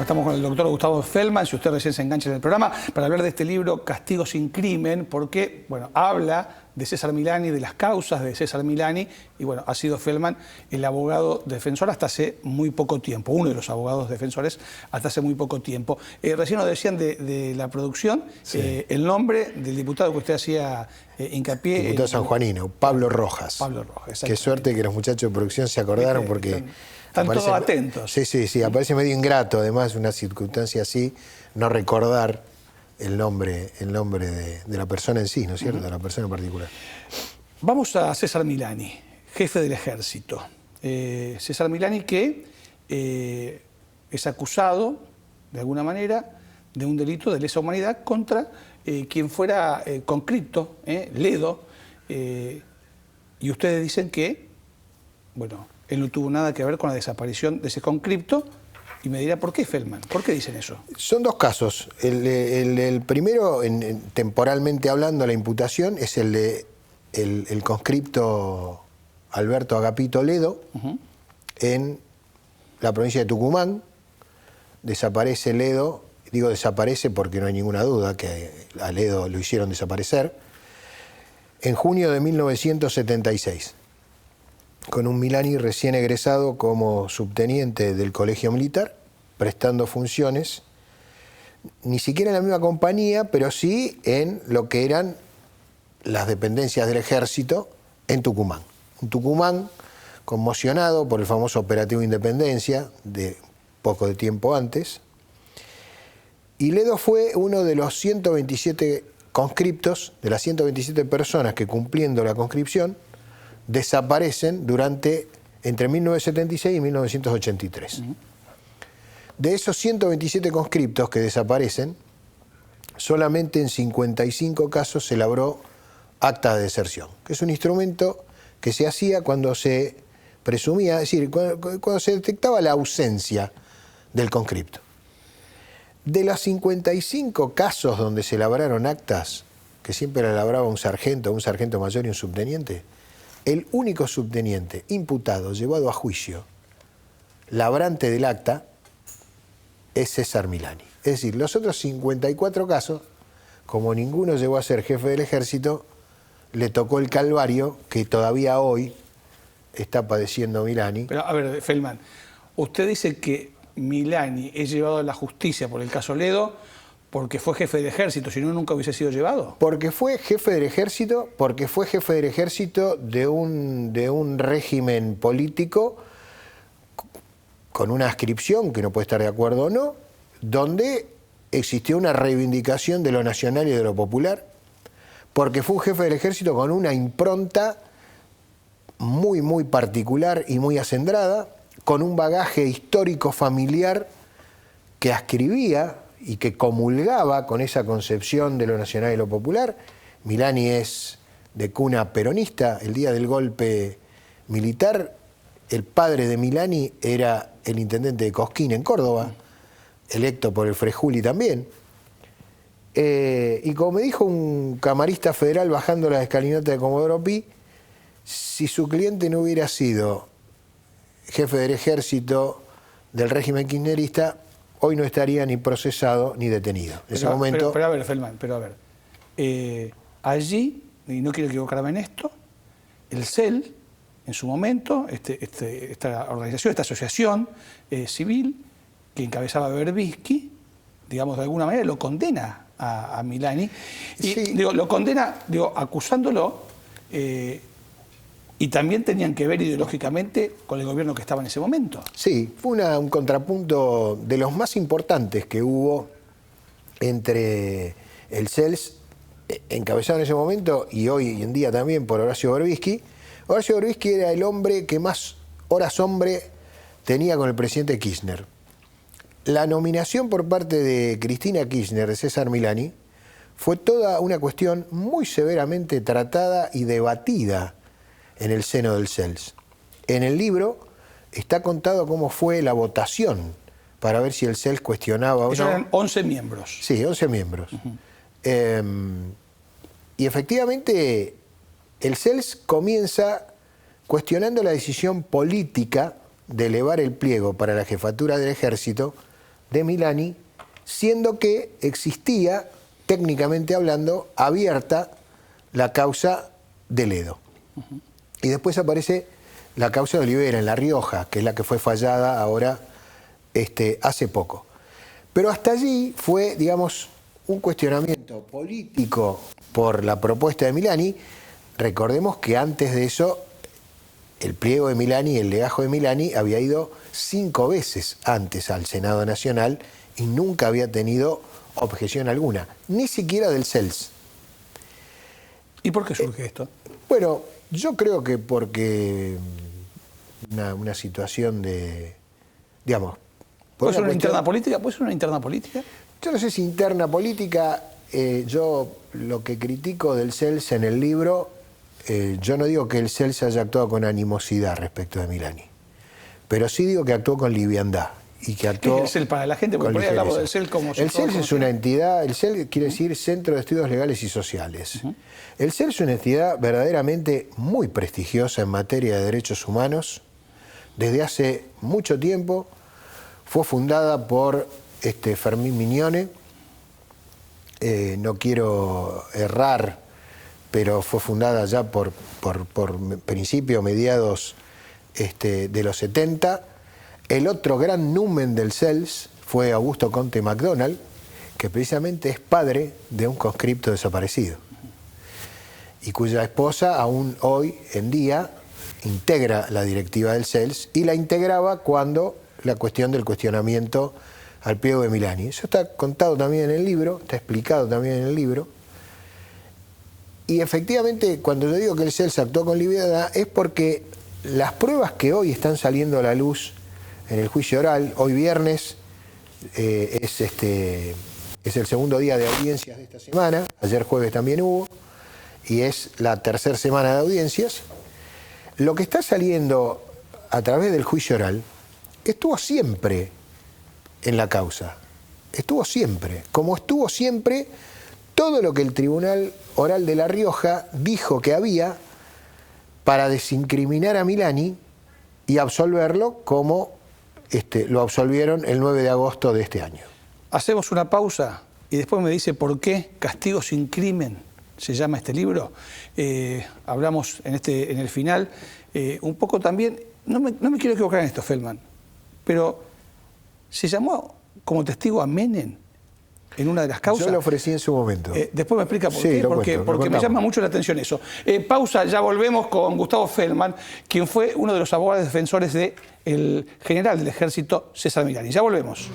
Estamos con el doctor Gustavo Feldman, si usted recién se engancha en el programa, para hablar de este libro Castigo sin crimen, porque, bueno, habla de César Milani, de las causas de César Milani, y bueno, ha sido Feldman el abogado defensor hasta hace muy poco tiempo, uno de los abogados defensores hasta hace muy poco tiempo. Recién nos decían de la producción, sí, el nombre del diputado que usted hacía hincapié. Diputado sanjuanino, Pablo Rojas. Pablo Rojas, qué suerte que los muchachos de producción se acordaron porque... Están todos atentos. Sí, aparece medio ingrato, además, una circunstancia así, no recordar el nombre de la persona en sí, ¿no es cierto?, de la persona en particular. Vamos a César Milani, jefe del ejército. César Milani que es acusado, de alguna manera, de un delito de lesa humanidad contra quien fuera conscripto, Ledo, y ustedes dicen que, bueno, él no tuvo nada que ver con la desaparición de ese conscripto, y me dirá, ¿por qué, Feldman? ¿Por qué dicen eso? Son dos casos. El primero, temporalmente hablando, la imputación es el de el conscripto Alberto Agapito Ledo, en la provincia de Tucumán. Desaparece Ledo, digo desaparece porque no hay ninguna duda que a Ledo lo hicieron desaparecer, en junio de 1976. Con un Milani recién egresado como subteniente del Colegio Militar, prestando funciones, ni siquiera en la misma compañía, pero sí en lo que eran las dependencias del ejército en Tucumán. Un Tucumán conmocionado por el famoso Operativo Independencia, de poco de tiempo antes, y Ledo fue uno de los 127 conscriptos, de las 127 personas que cumpliendo la conscripción, desaparecen entre 1976 y 1983. De esos 127 conscriptos que desaparecen, solamente en 55 casos se elaboró acta de deserción, que es un instrumento que se hacía cuando se presumía, es decir, cuando se detectaba la ausencia del conscripto. De los 55 casos donde se elaboraron actas, que siempre la elaboraba un sargento mayor y un subteniente, el único subteniente imputado, llevado a juicio, labrante del acta, es César Milani. Es decir, los otros 54 casos, como ninguno llegó a ser jefe del ejército, le tocó el calvario que todavía hoy está padeciendo Milani. Pero, a ver, Feldman, usted dice que Milani es llevado a la justicia por el caso Ledo porque fue jefe del ejército, si no, nunca hubiese sido llevado. Porque fue jefe del ejército, de un régimen político con una adscripción, que no puede estar de acuerdo o no, donde existió una reivindicación de lo nacional y de lo popular, porque fue un jefe del ejército con una impronta muy, muy particular y muy acendrada, con un bagaje histórico familiar que adscribía y que comulgaba con esa concepción de lo nacional y lo popular. Milani es de cuna peronista. El día del golpe militar, el padre de Milani era el intendente de Cosquín en Córdoba, electo por el Frejuli también. Y como me dijo un camarista federal bajando la escalinata de Comodoro Pi, si su cliente no hubiera sido jefe del ejército del régimen kirchnerista, hoy no estaría ni procesado ni detenido. En ese momento... Pero a ver, Feldman, allí, y no quiero equivocarme en esto, el CEL, en su momento, esta organización, esta asociación civil, que encabezaba Berbisky, digamos, de alguna manera lo condena a Milani, y sí, lo condena, acusándolo, y también tenían que ver ideológicamente con el gobierno que estaba en ese momento. Sí, fue un contrapunto de los más importantes que hubo entre el CELS, encabezado en ese momento, y hoy en día también por Horacio Berbisky. Horacio Berbisky era el hombre que más horas hombre tenía con el presidente Kirchner. La nominación por parte de Cristina Kirchner de César Milani fue toda una cuestión muy severamente tratada y debatida en el seno del CELS. En el libro está contado cómo fue la votación para ver si el CELS cuestionaba o no. Eran 11 miembros. Sí, 11 miembros. Y efectivamente el CELS comienza cuestionando la decisión política de elevar el pliego para la jefatura del ejército de Milani, siendo que existía, técnicamente hablando, abierta la causa de Ledo. Y después aparece la causa de Olivera en La Rioja, que es la que fue fallada ahora hace poco. Pero hasta allí fue, digamos, un cuestionamiento político por la propuesta de Milani. Recordemos que antes de eso, el pliego de Milani, el legajo de Milani, había ido 5 veces antes al Senado Nacional y nunca había tenido objeción alguna, ni siquiera del CELS. ¿Y por qué surge esto? Bueno, yo creo que porque una situación de, digamos... ¿Puede ser una interna política? ¿Puede ser una interna política? Yo no sé si interna política. Yo lo que critico del CELS en el libro, yo no digo que el CELS haya actuado con animosidad respecto de Milani, pero sí digo que actuó con liviandad. Y que actuó. ¿Qué es el CELS para la gente? Porque por ahí hablamos del CELS como... El CELS es una entidad, el CELS quiere decir Centro de Estudios Legales y Sociales. El CELS es una entidad verdaderamente muy prestigiosa en materia de derechos humanos. Desde hace mucho tiempo fue fundada por Fermín Mignone. No quiero errar, pero fue fundada ya por principio, mediados de los 70. El otro gran numen del CELS fue Augusto Conte MacDonald, que precisamente es padre de un conscripto desaparecido y cuya esposa aún hoy en día integra la directiva del CELS y la integraba cuando la cuestión del cuestionamiento al pliego de Milani. Eso está contado también en el libro, está explicado también en el libro. Y efectivamente, cuando yo digo que el CELS actuó con liviandad, es porque las pruebas que hoy están saliendo a la luz en el juicio oral, hoy viernes, es el segundo día de audiencias de esta semana, ayer jueves también hubo, y es la tercera semana de audiencias. Lo que está saliendo a través del juicio oral estuvo siempre en la causa, estuvo siempre, como estuvo siempre todo lo que el Tribunal Oral de La Rioja dijo que había para desincriminar a Milani y absolverlo como lo absolvieron el 9 de agosto de este año. Hacemos una pausa y después me dice por qué Castigo sin crimen se llama este libro. Hablamos en el final un poco también, no me quiero equivocar en esto, Feldman, pero se llamó como testigo a Menem en una de las causas. Yo lo ofrecí en su momento. Después me explica por sí, qué, porque me llama mucho la atención eso. Pausa, ya volvemos con Gustavo Feldman, quien fue uno de los abogados defensores del general del ejército César Milani. Ya volvemos.